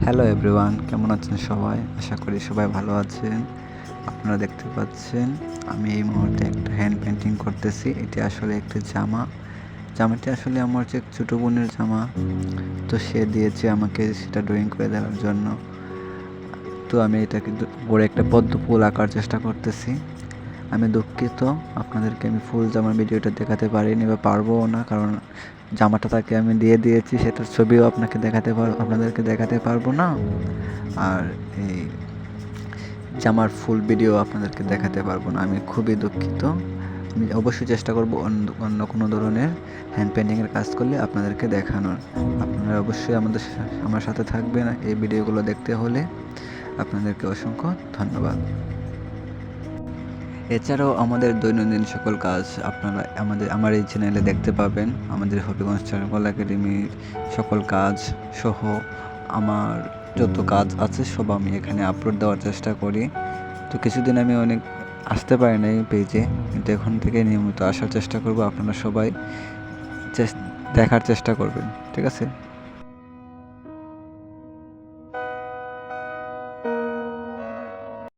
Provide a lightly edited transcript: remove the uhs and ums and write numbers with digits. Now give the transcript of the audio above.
Hello everyone, কেমন আছেন সবাই? আশা করি সবাই ভালো আছেন। আপনারা দেখতে পাচ্ছেন আমি এই মুহূর্তে একটা হ্যান্ড পেন্টিং করতেছি। এটি আসলে একটি জামাটি আসলে আমার যে ছোটো বোনের জামা, তো সে দিয়েছে আমাকে সেটা ড্রয়িং করে দেওয়ার জন্য। তো আমি এটাকে উপরে একটা পদ্ম ফুল আঁকার চেষ্টা করতেছি। আমি দুঃখিত, আপনাদেরকে আমি ফুল জামার ভিডিওটা দেখাতে পারিনি বা পারবও না, কারণ জামাটা তাকে আমি দিয়ে দিয়েছি, সেটার ছবিও আপনাদেরকে দেখাতে পারবো না। আর এই জামার ফুল ভিডিও আপনাদেরকে দেখাতে পারবো না। আমি খুবই দুঃখিত। আমি অবশ্যই চেষ্টা করব অন্য কোনো ধরনের হ্যান্ড পেন্টিংয়ের কাজ করলে আপনাদেরকে দেখানোর। আপনারা অবশ্যই আমার সাথে থাকবেন এই ভিডিওগুলো দেখতে হলে। আপনাদেরকে অসংখ্য ধন্যবাদ। এছাড়াও আমাদের দৈনন্দিন সকল কাজ আপনারা আমার এই চ্যানেলে দেখতে পাবেন। আমাদের হবিগঞ্জ চারুকলা একাডেমির সকল কাজ সহ আমার যত কাজ আছে সব আমি এখানে আপলোড দেওয়ার চেষ্টা করি। তো কিছুদিন আমি অনেক আসতে পারি না এই পেজে, কিন্তু এখন থেকে নিয়মিত আসার চেষ্টা করব। আপনারা সবাই দেখার চেষ্টা করবেন, ঠিক আছে?